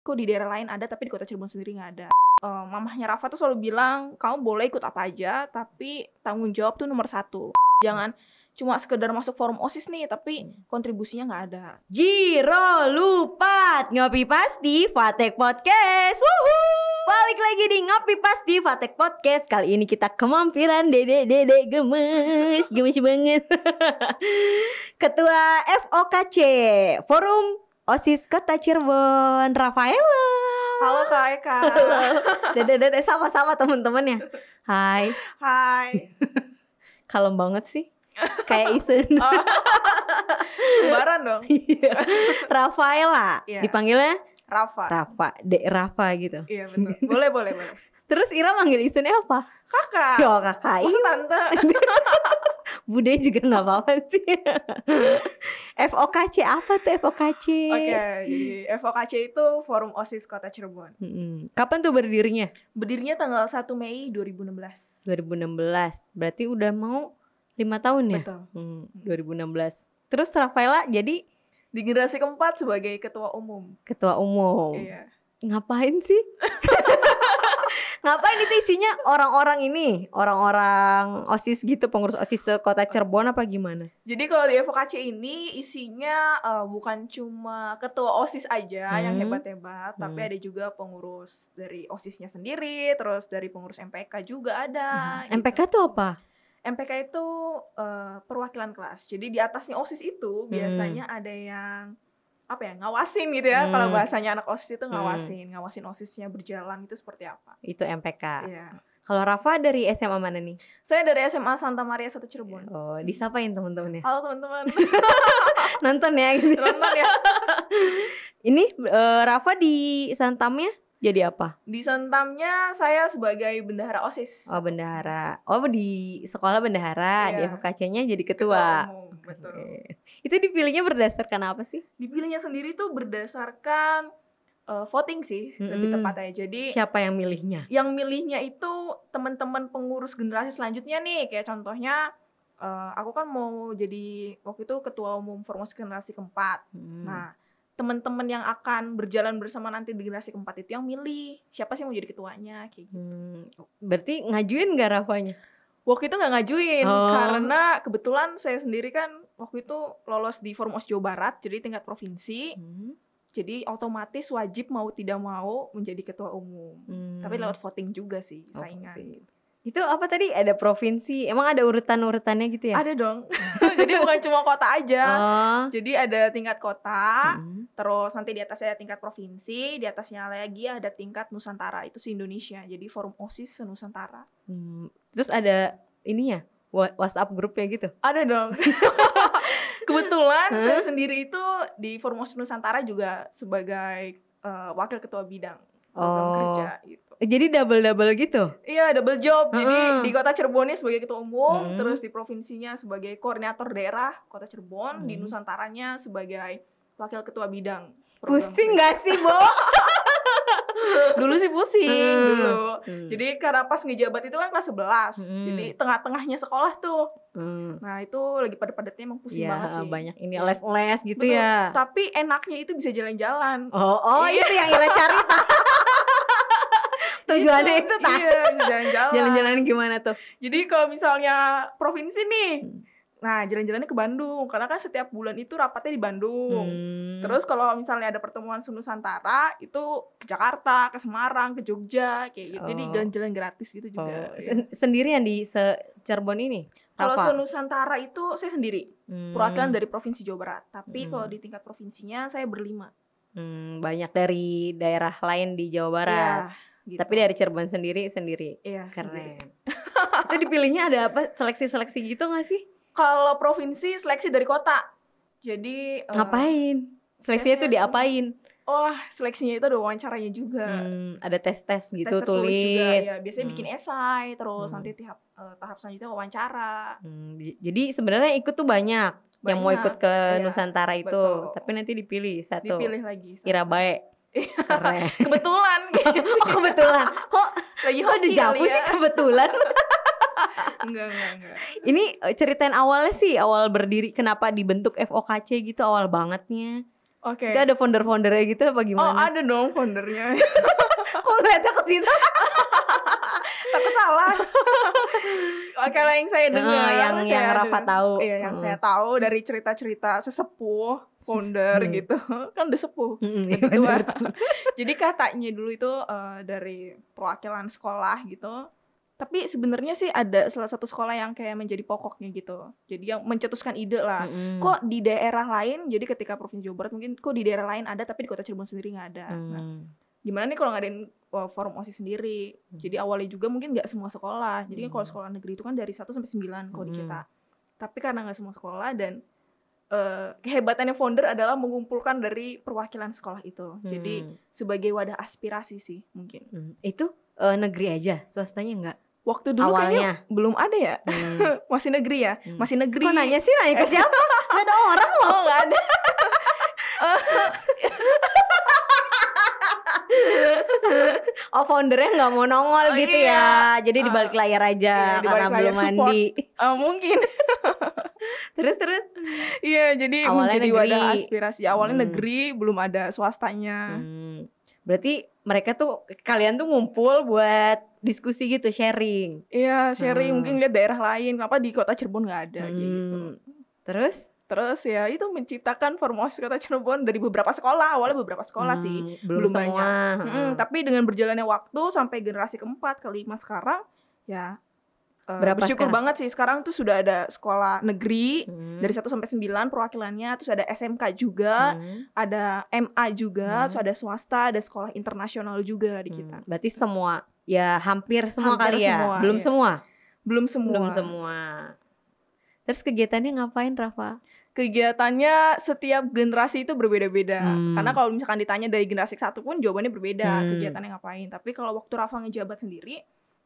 Kok di daerah lain ada tapi di kota Cirebon sendiri nggak ada. Mamahnya Rafa tuh selalu bilang, kamu boleh ikut apa aja tapi tanggung jawab tuh nomor 1. Jangan cuma sekedar masuk forum OSIS nih tapi kontribusinya nggak ada. Jiro lupat ngopi pasti Fatek Podcast. Wuhu! Balik lagi di ngopi pasti Fatek Podcast. Kali ini kita kemampiran dede gemes banget. Ketua FOKC Forum OSIS Kota Cirebon, Rafaela. Halo Kak Eka. Dede sama-sama teman-temannya. Hai. Kalem banget sih. Kayak Isen. Lebaran dong. Rafaela. Iya. Dipanggilnya Rafa. Dek Rafa gitu. Iya betul. Boleh. Terus Ira manggil Isunnya apa? Kakak. Yo kakak. Masa tante? Bude juga gak apa-apa sih. FOKC apa tuh FOKC? Oke, jadi FOKC itu Forum OSIS Kota Cirebon. Kapan tuh berdirinya? Berdirinya tanggal 1 Mei 2016. 2016. Berarti udah mau 5 tahun ya? Betul. 2016. Terus Rafaela jadi Di generasi keempat sebagai ketua umum. ketua umum. Iya. Ngapain sih? Ngapain itu isinya orang-orang OSIS gitu, pengurus OSIS Kota Cirebon apa gimana? Jadi kalau di FOKC ini isinya bukan cuma ketua OSIS aja yang hebat-hebat, tapi ada juga pengurus dari OSISnya sendiri, terus dari pengurus MPK juga ada. MPK tuh apa? MPK itu perwakilan kelas. Jadi di atasnya OSIS itu biasanya ada yang ngawasin gitu ya. Kalau bahasanya anak OSIS itu ngawasin OSISnya berjalan itu seperti apa. Itu MPK. Iya. Kalau Rafa dari SMA mana nih? Saya dari SMA Santa Maria 1 Cirebon. Oh, disapain teman-temannya. Halo teman-teman. Nonton ya gitu. Nonton ya. Ini Rafa di Santamnya jadi apa? Di Santamnya saya sebagai bendahara OSIS. Oh, bendahara. Oh, di sekolah bendahara, di Iya. FOKC-nya jadi ketua. Umum, betul. Oke. Itu dipilihnya berdasarkan apa sih? Dipilihnya sendiri tuh berdasarkan voting sih, lebih tepatnya. Jadi Siapa yang milihnya? yang milihnya itu teman-teman pengurus generasi selanjutnya nih. Kayak contohnya aku kan mau jadi waktu itu ketua umum Forum generasi keempat. Nah, teman-teman yang akan berjalan bersama nanti di generasi keempat itu yang milih siapa sih mau jadi ketuanya kayak gitu. Berarti ngajuin nggak Rafanya? Waktu itu nggak ngajuin Oh. karena kebetulan saya sendiri kan waktu itu lolos di Forum OSIS Jawa Barat, jadi tingkat provinsi. Jadi otomatis wajib mau tidak mau menjadi ketua umum. Tapi lewat voting juga sih, saingan. Voting. Itu apa tadi? Ada provinsi? Emang ada urutan-urutannya gitu ya? Ada dong. Jadi bukan cuma kota aja. Oh. Jadi ada tingkat kota, terus nanti di atasnya ada tingkat provinsi, di atasnya lagi ada tingkat Nusantara, itu se-Indonesia. Jadi Forum OSIS se-Nusantara. Terus ada ininya? WhatsApp grupnya gitu? Ada dong. Kebetulan saya sendiri itu di Forum OSIS Nusantara juga sebagai wakil ketua bidang program kerja gitu. Jadi double-double gitu? Iya, double job. Jadi di Kota Cirebonnya sebagai ketua umum, terus di provinsinya sebagai koordinator daerah Kota Cirebon, di Nusantaranya sebagai wakil ketua bidang program Pusing kerja. gak sih, Bo? Dulu sih pusing dulu. Jadi karena pas ngejabat itu kan kelas 11. Jadi tengah-tengahnya sekolah tuh. Nah, itu lagi pada-padatnya emang pusing banget sih. Banyak ini les-les gitu. Betul. Ya. Tapi enaknya itu bisa jalan-jalan. Oh, itu yang Ira cari. Tujuannya itu tak? Iya, bisa jalan-jalan. Jalan-jalan gimana tuh? Jadi kalau misalnya provinsi nih, nah jalan-jalannya ke Bandung. Karena kan setiap bulan itu rapatnya di Bandung. Terus kalau misalnya ada pertemuan Nusantara, itu ke Jakarta, ke Semarang, ke Jogja, kayak gitu. Jadi jalan-jalan gratis gitu juga. Sendirian di Cirebon ini? Kalau Nusantara itu saya sendiri, perwakilan dari Provinsi Jawa Barat. Tapi kalau di tingkat provinsinya saya berlima. Banyak dari daerah lain di Jawa Barat. Iya. Gitu. Tapi dari Cirebon sendiri. Iya, keren. sendiri. Itu dipilihnya ada apa? Seleksi gitu gak sih? Kalau provinsi seleksi dari kota. Jadi ngapain? Seleksinya tuh diapain? Oh, seleksinya itu ada wawancaranya juga. Ada tes gitu, tes tulis juga, ya. Biasanya bikin esai, terus nanti tahap selanjutnya wawancara. Jadi sebenarnya ikut tuh banyak yang mau ikut ke Nusantara itu. Betul. Tapi nanti dipilih satu. Dipilih lagi. Ira bae. Keren. Kebetulan. Kebetulan. Kok dijawab sih kebetulan? Enggak. Ini ceritain awalnya sih, awal berdiri kenapa dibentuk FOKC gitu, awal bangetnya. Oke. Itu ada founder-foundernya gitu apa Oh, gimana? ada dong foundernya. Kok ngeliatnya ke situ? Takut salah. Kalau yang saya dengar, yang Rafa tahu. Iya, yang saya tahu dari cerita-cerita sesepuh founder gitu. Kan udah sepuh. Iya, Lebih tua. bener. Jadi katanya dulu itu dari perwakilan sekolah gitu. Tapi sebenarnya sih ada salah satu sekolah yang kayak menjadi pokoknya gitu. Jadi yang mencetuskan ide lah. Kok di daerah lain, jadi ketika Provinsi Jawa Barat mungkin kok di daerah lain ada tapi di Kota Cirebon sendiri nggak ada. Nah, gimana nih kalau ngadain forum OSIS sendiri? Jadi awalnya juga mungkin nggak semua sekolah. Jadi kalau sekolah negeri itu kan dari 1 sampai 9 kalau di kita. Tapi karena nggak semua sekolah dan kehebatannya founder adalah mengumpulkan dari perwakilan sekolah itu. Jadi sebagai wadah aspirasi sih mungkin. Itu negeri aja, swastanya enggak? Waktu dulu kayaknya belum ada ya. Masih negeri ya? Masih negeri. Kok nanya sih? Nanya ke siapa? Gak ada orang loh. Oh, nggak ada. Oh, foundernya nggak mau nongol gitu ya. Jadi di balik layar aja di karena balik belum layar support. mandi. Mungkin. Terus Iya, jadi awalnya menjadi negeri. wadah aspirasi. Awalnya negeri, belum ada swastanya. Berarti mereka tuh, kalian tuh ngumpul buat diskusi gitu, sharing. Iya, sharing mungkin lihat daerah lain. Kenapa di Kota Cirebon nggak ada gitu. Terus ya itu menciptakan forum OSIS Kota Cirebon dari beberapa sekolah. Awalnya beberapa sekolah sih, belum semua. banyak. Tapi dengan berjalannya waktu sampai generasi keempat, kelima sekarang, ya bersyukur sekarang? banget sih. Sekarang tuh sudah ada sekolah negeri dari 1 sampai 9 perwakilannya, terus ada SMK juga, ada MA juga, terus ada swasta, ada sekolah internasional juga di kita. Berarti semua, ya hampir semua Hampir kali ya? semua, Belum iya. semua? Belum semua. Belum semua. Terus kegiatannya ngapain, Rafa? Kegiatannya setiap generasi itu berbeda-beda. Karena kalau misalkan ditanya dari generasi satu pun jawabannya berbeda kegiatannya ngapain. Tapi kalau waktu Rafa ngejabat sendiri,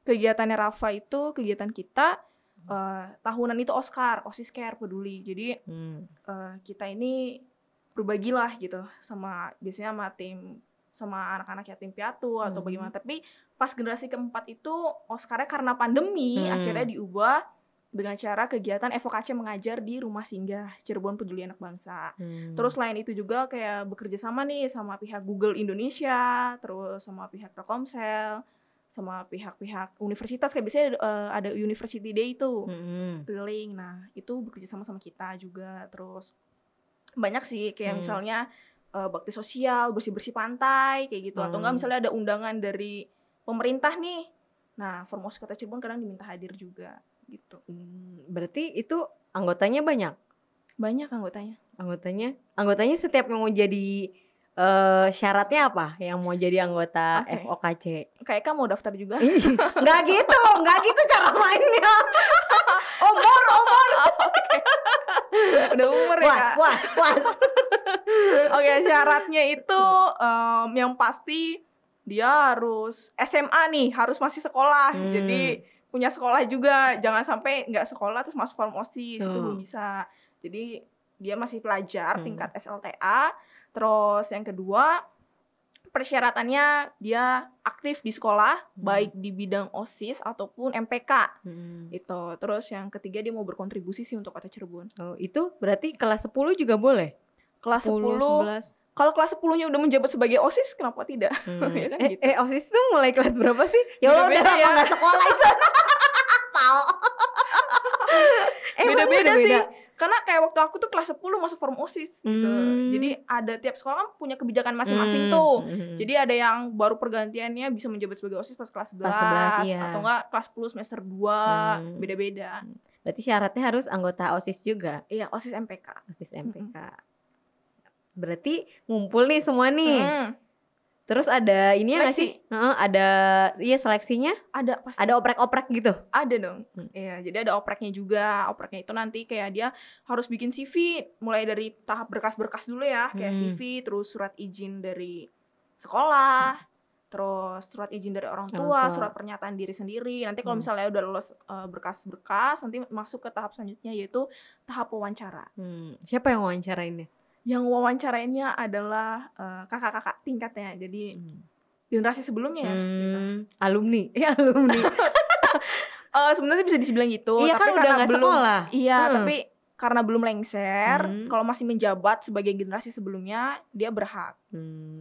kegiatannya Rafa itu kegiatan kita tahunan itu OSIS Care Peduli. Jadi kita ini berbagilah gitu biasanya sama tim, sama anak-anak yatim piatu atau bagaimana. Tapi pas generasi keempat itu Oscarnya karena pandemi akhirnya diubah dengan cara kegiatan evokasi mengajar di Rumah Singgah Cirebon Peduli Anak Bangsa. Terus selain itu juga kayak bekerja sama nih sama pihak Google Indonesia, terus sama pihak Telkomsel, sama pihak-pihak universitas, kayak biasanya ada University Day itu keliling. Nah itu bekerja sama kita juga. Terus banyak sih kayak misalnya bakti sosial, bersih-bersih pantai kayak gitu. Atau enggak misalnya ada undangan dari pemerintah nih, nah Forum OSIS Kota Cirebon kadang diminta hadir juga gitu. Berarti itu anggotanya banyak? Banyak Anggotanya setiap yang mau jadi syaratnya apa? Yang mau jadi anggota FOKC? Kayak kamu mau daftar juga? Nggak gitu cara mainnya. Umur. Udah umur ya? Puas. Oke, syaratnya itu yang pasti dia harus SMA nih, harus masih sekolah. Jadi punya sekolah juga, jangan sampai nggak sekolah terus masuk forum OSIS, itu belum bisa. Jadi dia masih pelajar tingkat SLTA. Terus yang kedua, persyaratannya dia aktif di sekolah, baik di bidang OSIS ataupun MPK. Itu. Terus yang ketiga dia mau berkontribusi sih untuk Kota Cirebon. Oh, itu berarti kelas 10 juga boleh? Kelas 10, kalau kelas 10-nya udah menjabat sebagai OSIS, kenapa tidak? Ya kan, gitu. OSIS tuh mulai kelas berapa sih? Ya udah ya. nggak sekolah itu. Tahu. Beda-beda sih. Karena kayak waktu aku tuh kelas 10 masuk forum OSIS gitu. Jadi ada tiap sekolah kan punya kebijakan masing-masing tuh. Jadi ada yang baru pergantiannya bisa menjabat sebagai OSIS pas kelas 11 iya. atau enggak kelas 10 semester 2, beda-beda. Berarti syaratnya harus anggota OSIS juga? Iya, OSIS MPK. Berarti ngumpul nih semua nih. Terus ada ini ya nggak sih? Ada seleksinya? Ada pasti. Ada oprek-oprek gitu? Ada dong. Iya, jadi ada opreknya juga. Opreknya itu nanti kayak dia harus bikin CV mulai dari tahap berkas-berkas dulu ya, kayak CV, terus surat izin dari sekolah, terus surat izin dari orang tua, surat pernyataan diri sendiri. Nanti kalau misalnya udah lulus berkas-berkas, nanti masuk ke tahap selanjutnya yaitu tahap wawancara. Siapa yang wawancarainnya? Yang wawancarainnya adalah kakak-kakak tingkatnya. Jadi generasi sebelumnya gitu. Alumni. Sebenarnya bisa dibilang gitu. Iya, tapi kan udah nggak sekolah. Iya, tapi karena belum lengser, kalau masih menjabat sebagai generasi sebelumnya, dia berhak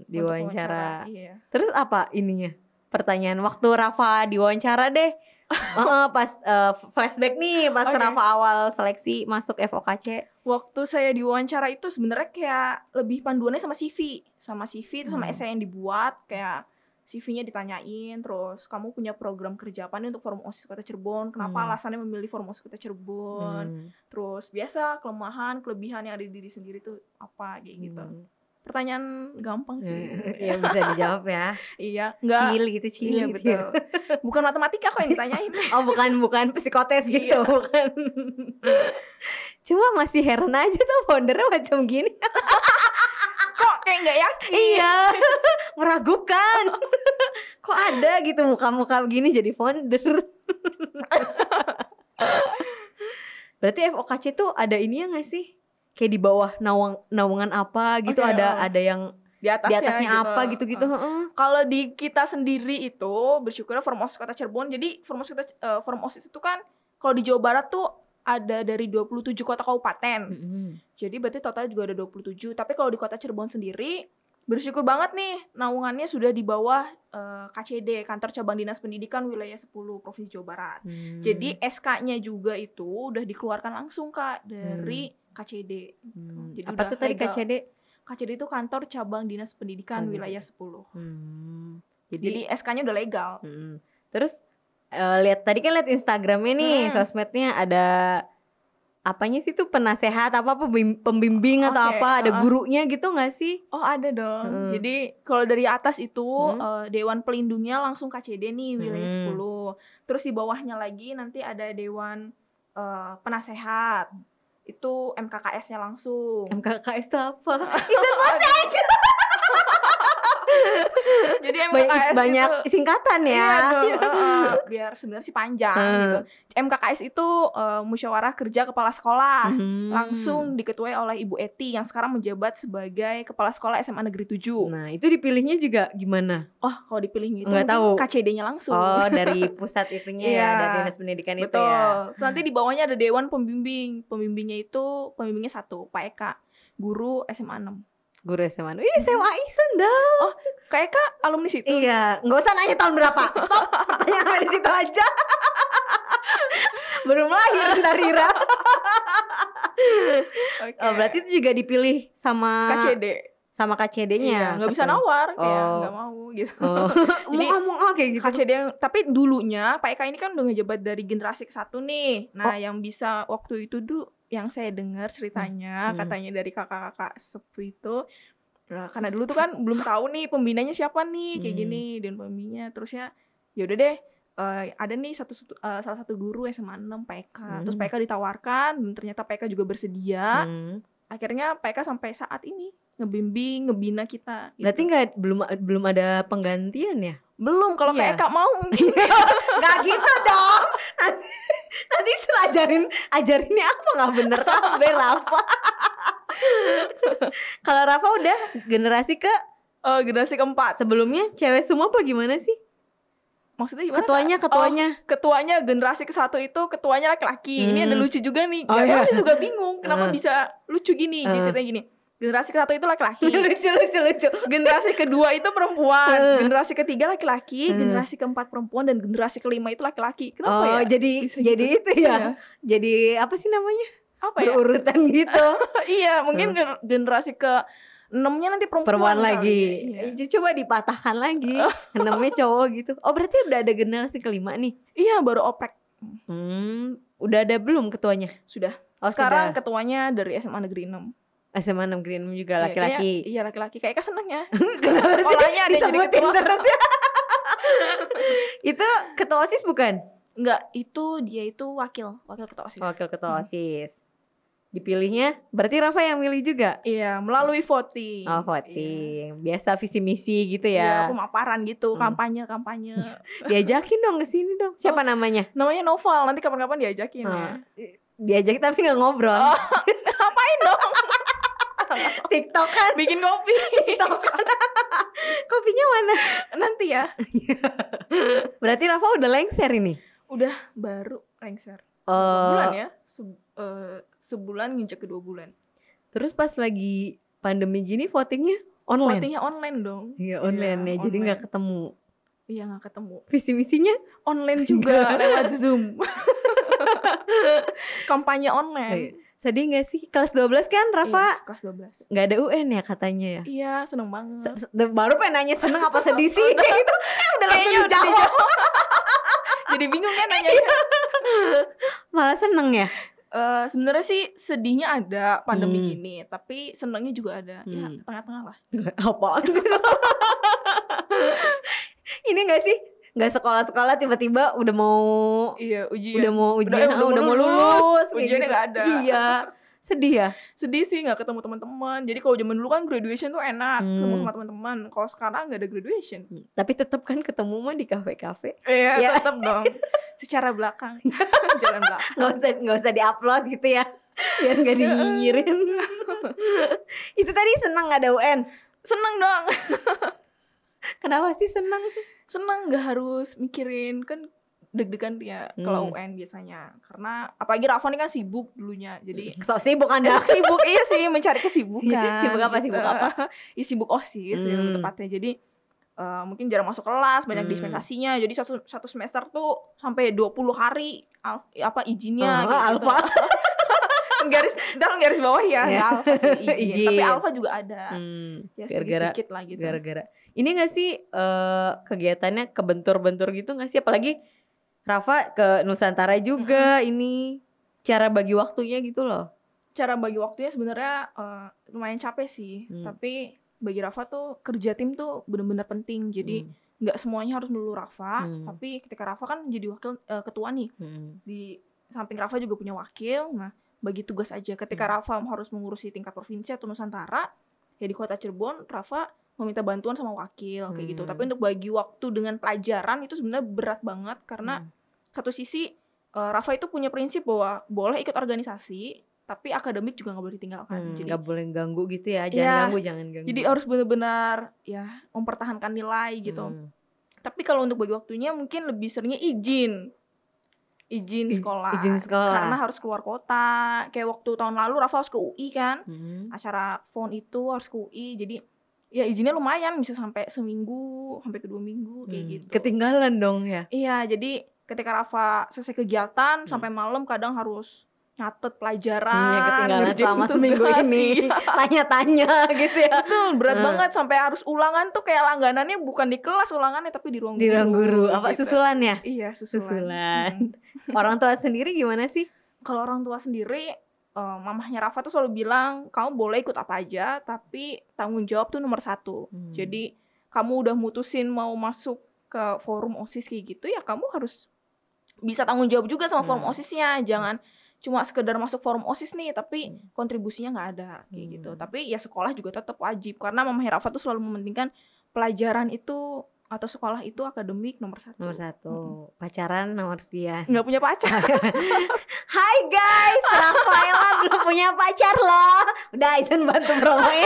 diwawancara. Iya. Terus apa ininya? Pertanyaan waktu Rafa diwawancara deh. Pas flashback nih pas Rafa awal seleksi masuk FOKC. Waktu saya diwawancara itu sebenarnya kayak lebih panduannya sama CV itu sama essay yang dibuat, kayak CV-nya ditanyain, terus kamu punya program kerja apa nih untuk Forum OSIS Kota Cirebon, kenapa alasannya memilih Forum OSIS Kota Cirebon, terus biasa kelemahan, kelebihan yang ada di diri sendiri tuh apa, kayak gitu. Pertanyaan gampang sih. Ya bisa dijawab ya. Iya, enggak. Cili. Iya, betul. Bukan matematika kok yang ditanyain. Oh, bukan psikotes gitu, bukan. Cuma masih heran aja tuh foundernya macam gini. Kok kayak nggak yakin? Iya, meragukan. Kok ada gitu muka-muka begini jadi founder. Berarti FOKC tuh ada ini ya nggak sih? Kayak di bawah naungan apa gitu, ada yang di atasnya gitu. Apa gitu-gitu. Kalau di kita sendiri itu bersyukurnya Forum OSIS Kota Cirebon. Jadi Forum OSIS itu kan kalau di Jawa Barat tuh ada dari 27 kota kabupaten. Jadi berarti total juga ada 27. Tapi kalau di Kota Cirebon sendiri bersyukur banget nih naungannya sudah di bawah KCD, Kantor Cabang Dinas Pendidikan Wilayah 10 Provinsi Jawa Barat. Jadi SK-nya juga itu udah dikeluarkan langsung Kak dari KCD. Jadi apa tuh tadi KCD? KCD itu Kantor Cabang Dinas Pendidikan Wilayah 10. Jadi SK-nya udah legal. Terus lihat Instagramnya nih, sosmednya ada apanya sih tuh, penasehat apa pembimbing atau apa, ada gurunya gitu nggak sih? Oh ada dong. Jadi kalau dari atas itu Dewan Pelindungnya langsung KCD nih wilayah 10. Terus di bawahnya lagi nanti ada Dewan Penasehat. Itu MKKS-nya langsung. MKKS itu apa? Jadi MKKS banyak itu singkatan ya. Biar sebenarnya sih panjang gitu. MKKS itu musyawarah kerja kepala sekolah. Langsung diketuai oleh Ibu Eti yang sekarang menjabat sebagai kepala sekolah SMA Negeri 7. Nah, itu dipilihnya juga gimana? Oh, kalau dipilihnya itu nggak tahu. KCD-nya langsung. Oh, dari pusat itunya ya, dari Dinas Pendidikan. Betul. Itu ya. Terus nanti di bawahnya ada Dewan Pembimbing. Pembimbingnya 1, Pak Eka, guru SMA 6. Guru SMA. SMA Ison dong. Oh, Kak Eka alumni situ? Iya, nggak usah nanya tahun berapa. Stop, pertanyaan di situ aja. Belum lahir ntar Rira. Okay. Berarti itu juga dipilih sama KCD. Sama KCD-nya. Iya, nggak bisa nawar, kayak nggak mau gitu. Jadi ngomong kayak gitu. KCD tapi dulunya Pak Eka ini kan udah ngejabat dari generasi ke-1 nih. Nah, yang bisa waktu itu tuh yang saya dengar ceritanya katanya dari kakak-kakak sesepuh itu, karena dulu tuh kan belum tahu nih pembinanya siapa nih kayak gini dan pembimbingnya, terusnya ya udah deh ada nih salah satu guru SMA 6 Pak Eka. Terus Pak Eka ditawarkan dan ternyata Pak Eka juga bersedia. Akhirnya Pak Eka sampai saat ini ngebimbing, ngebina kita gitu. Berarti belum ada penggantian ya? Belum, kalau Kak Eka mau nggak gitu dong. Nanti ajarinnya apa nggak bener kabeh Rafa. Kalau Rafa udah generasi generasi keempat. Sebelumnya cewek semua apa gimana sih? Maksudnya gimana? Ketuanya. Ketuanya generasi ke-1 itu ketuanya laki-laki. Ini ada lucu juga nih. Aku juga bingung kenapa bisa lucu gini. Ceritanya gini. Generasi ke-1 itu laki-laki. lucu. Generasi kedua itu perempuan. Generasi ketiga laki-laki. Generasi keempat perempuan. Dan generasi kelima itu laki-laki. Kenapa ya? Jadi itu ya? Jadi apa sih namanya? Apa ya? Berurutan gitu. Iya, mungkin generasi ke-6-nya nanti perempuan lagi. Iya. Coba dipatahkan lagi. 6-nya cowok gitu. Oh, berarti udah ada generasi kelima nih? Iya, baru oprek. Udah ada belum ketuanya? Sudah. Sekarang ketuanya dari SMA Negeri 6. SMA Negeri 6 juga laki-laki. Iya, laki-laki. Kayak seneng ya. Polanya ada disebutin terus ya. Itu ketua OSIS bukan? Enggak, dia itu wakil ketua OSIS. Wakil ketua OSIS. Dipilihnya berarti Rafa yang milih juga? Iya, melalui voting. Oh, voting. Iya. Biasa visi misi gitu Iya, ya. pemaparan gitu, kampanye. Diajakin dong ke sini dong. Siapa namanya? Namanya Noval. Nanti kapan-kapan diajakin ya. Diajakin tapi enggak ngobrol. Ngapain dong? TikTokan, bikin kopi. TikTokan. Kopinya mana? Nanti ya. Berarti Rafa udah lengser ini? Udah baru lengser. Bulan ya? sebulan nginjek ke 2 bulan. Terus pas lagi pandemi gini votingnya online? Votingnya online dong. Iya online ya, jadi nggak ketemu. Iya nggak ketemu. Visi misinya online juga lewat Zoom. Kampanye online. Sedih gak sih? Kelas 12 kan Rafa? Iya, kelas 12. Gak ada UN ya katanya ya? Iya, seneng banget. Baru pengen nanya seneng apa sedih sih? Gitu. Udah langsung dijawab. Jadi bingung kan nanyanya. Malah seneng ya? Sebenarnya sih sedihnya ada pandemi gini, tapi senengnya juga ada. Ya tengah-tengah lah. Apaan? Ini gak sih? Gak sekolah-sekolah tiba-tiba udah mau ujian. Udah mau lulus. Ujiannya gitu. gak ada. Iya. Sedih ya? Sedih sih gak ketemu teman-teman. Jadi kalau zaman dulu kan graduation tuh enak, ketemu sama teman-teman. Kalau sekarang gak ada graduation. Tapi tetap kan ketemu mah di kafe-kafe. Iya, tetap dong. Secara belakang. Jalan belakang. Gak usah di-upload gitu ya. Biar gak dinyinyirin. Itu tadi senang gak ada UN? Seneng dong. Kenapa sih senang? Seneng gak harus mikirin, kan deg-degan dia kalau UN biasanya. Karena apalagi Rafa nih kan sibuk dulunya. Jadi so sibuk Anda. Sibuk iya sih, mencari kesibukan. Sibuk apa? Ya, sibuk OSIS lebih tepatnya. Jadi mungkin jarang masuk kelas, banyak dispensasinya. Jadi satu semester tuh sampai 20 hari izinnya gitu. Alfa. garis bawah ya, alfa sih izin. Tapi alfa juga ada. Ya sedikit lah gitu. Gara-gara ini gak sih kegiatannya kebentur-bentur gitu gak sih? Apalagi Rafa ke Nusantara juga ini cara bagi waktunya gitu loh. Cara bagi waktunya sebenarnya lumayan capek sih. Tapi bagi Rafa tuh kerja tim tuh benar-benar penting. Jadi nggak semuanya harus melulu Rafa. Tapi ketika Rafa kan jadi wakil ketua nih. Di samping Rafa juga punya wakil. Nah bagi tugas aja. Ketika Rafa harus mengurusi tingkat provinsi atau Nusantara, ya di kota Cirebon Rafa meminta bantuan sama wakil kayak gitu. Tapi untuk bagi waktu dengan pelajaran itu sebenarnya berat banget karena satu sisi Rafa itu punya prinsip bahwa boleh ikut organisasi tapi akademik juga nggak boleh ditinggalkan. Jadi nggak boleh ganggu gitu ya, jangan ganggu. Jadi harus benar-benar ya mempertahankan nilai gitu. Tapi kalau untuk bagi waktunya mungkin lebih seringnya izin sekolah. Karena harus keluar kota. Kayak waktu tahun lalu Rafa harus ke UI kan. Acara FON itu harus ke UI. Jadi ya izinnya lumayan, bisa sampai seminggu, sampai ke 2 minggu kayak gitu. Ketinggalan dong ya? Iya, jadi ketika Rafa selesai kegiatan sampai malam kadang harus nyatet pelajaran. Ketinggalan selama seminggu ini. Tanya-tanya gitu ya. Betul, berat banget sampai harus ulangan tuh kayak langganannya bukan di kelas ulangannya tapi di ruang guru. Di ruang guru. Apa gitu. Susulan ya? Iya, susulan. Orang tua sendiri gimana sih? Kalau orang tua sendiri mamahnya Rafa tuh selalu bilang kamu boleh ikut apa aja tapi tanggung jawab tuh nomor 1. Jadi kamu udah mutusin mau masuk ke forum OSIS kayak gitu ya kamu harus bisa tanggung jawab juga sama forum OSISnya. Jangan cuma sekedar masuk forum OSIS nih tapi kontribusinya nggak ada kayak gitu. Tapi ya sekolah juga tetap wajib karena mamahnya Rafa tuh selalu mementingkan pelajaran itu atau sekolah itu akademik nomor 1. Nomor 1. Pacaran nomor sekian. Nggak punya pacar. Hai guys, Rafaela belum punya pacar loh. Udah Aizen bantu promoin.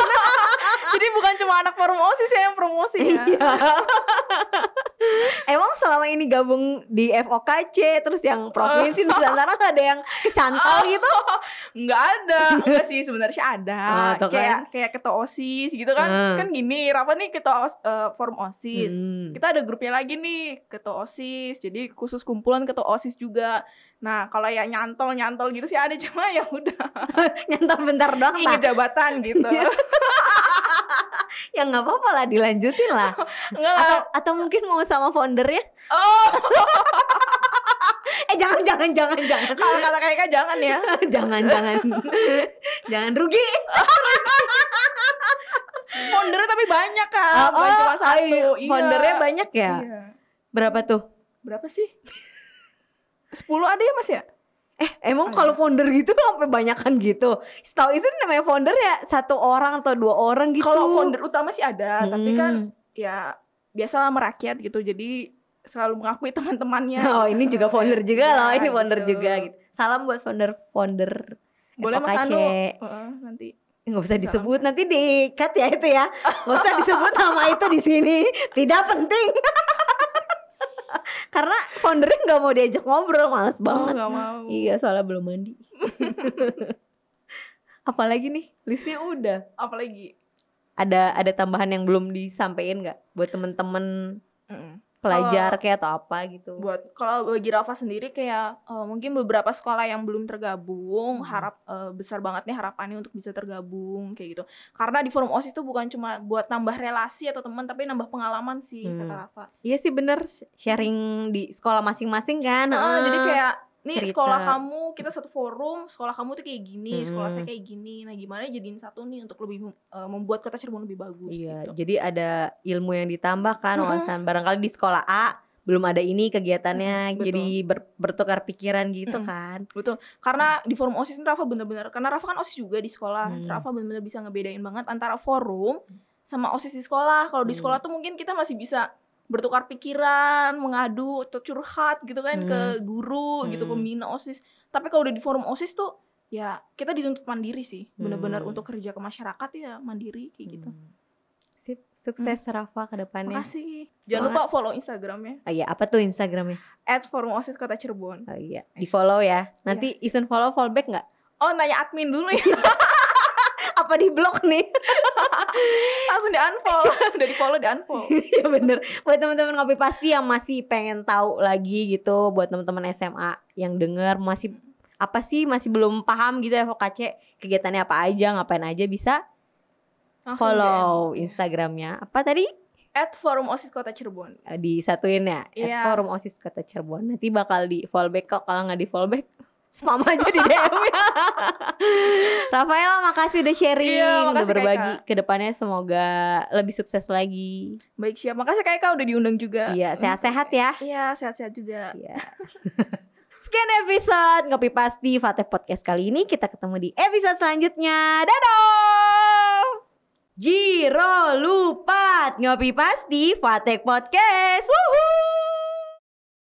Jadi bukan cuma anak forum OSIS ya yang promosi ya. Iya. Emang selama ini gabung di FOKC terus yang provinsi Nusantara nggak ada yang kecantol gitu? Nggak ada. Enggak sih sebenarnya ada. Kayak ketua OSIS gitu kan. Kan gini, Rafa nih ketua forum OSIS. Kita ada grupnya lagi nih ketua OSIS. Jadi khusus kumpulan ketua OSIS juga. Nah, kalau ya nyantol gitu sih ada, cuma ya udah. Nyantol bentar doang. Ingat jabatan gitu. Ya nggak apa-apa lah, dilanjutin lah. Enggak lah. Atau mungkin mau sama foundernya? Oh. Jangan. Kalau kata kayaknya jangan ya. Jangan rugi. Foundernya tapi banyak kan, bukan cuma 1. Foundernya banyak ya? Iya. Berapa tuh? Berapa sih? 10 ada ya Mas ya? Emang kalau founder gitu sampai banyakan gitu? Setahu itu namanya founder ya 1 orang atau 2 orang gitu. Kalau founder utama sih ada, tapi kan ya biasalah merakyat gitu. Jadi selalu mengakui teman-temannya. Oh, ini juga founder juga loh, ini founder gitu. juga gitu. Salam buat founder. Boleh Mas Anu nanti. Nggak usah disebut, nanti di-cut ya itu ya. Nggak usah disebut nama itu di sini. Tidak penting. Karena foundernya nggak mau diajak ngobrol, males banget. Nggak mau. Iya, soalnya belum mandi. Apalagi nih listnya udah. Apalagi Ada tambahan yang belum disampaikan nggak buat temen-temen pelajar kayak atau apa gitu? Buat kalau bagi Rafa sendiri kayak mungkin beberapa sekolah yang belum tergabung besar banget nih harapannya untuk bisa tergabung kayak gitu. Karena di forum OSIS itu bukan cuma buat nambah relasi atau teman tapi nambah pengalaman sih kata Rafa. Iya sih bener, sharing di sekolah masing-masing kan. Jadi kayak nih cerita. Sekolah kamu kita satu forum, sekolah kamu tuh kayak gini, sekolah saya kayak gini. Nah gimana jadiin satu nih untuk lebih membuat kota Cirebon lebih bagus. Iya, gitu. jadi ada ilmu yang ditambah kan, wawasan. Barangkali di sekolah A belum ada ini kegiatannya, jadi bertukar pikiran gitu kan. Betul, karena di forum OSIS ini Rafa bener-bener, karena Rafa kan OSIS juga di sekolah, Rafa bener-bener bisa ngebedain banget antara forum sama OSIS di sekolah. Kalau di sekolah tuh mungkin kita masih bisa bertukar pikiran, mengadu atau curhat gitu kan ke guru gitu, pembina OSIS. Tapi kalau udah di forum OSIS tuh ya kita dituntut mandiri sih, benar-benar untuk kerja ke masyarakat ya mandiri kayak gitu. Sip, sukses Rafa ke depannya. Makasih. Jangan lupa follow Instagramnya. Oh iya, apa tuh Instagramnya? @forumosis Kota Cirebon. Oh iya, di follow ya. Nanti Isun follow back nggak? Oh nanya admin dulu ya. Apa di blok nih? Langsung di unfollow. Udah di follow di unfollow. Ya bener. Buat teman-teman Ngopi Pasti yang masih pengen tahu lagi gitu, buat teman-teman SMA yang denger masih apa sih, masih belum paham gitu FOKC kegiatannya apa aja, ngapain aja, bisa langsung follow Instagramnya. Apa tadi? @forumosis Kota Cirebon. Disatuin ya? @forumosis Kota Cirebon. Nanti bakal di follow back kok. Kalau nggak di follow back spam aja di DM-nya. Rafaela, makasih udah sharing, udah berbagi. Kedepannya semoga lebih sukses lagi. Baik, siap. Makasih Kak udah diundang juga. Iya, sehat-sehat ya. Iya, sehat-sehat juga. Iya. Sekian episode Ngopi Pasti Fateh Podcast kali ini. Kita ketemu di episode selanjutnya. Dadah! Jiro Lupat Ngopi Pasti Fateh Podcast. Woohoo!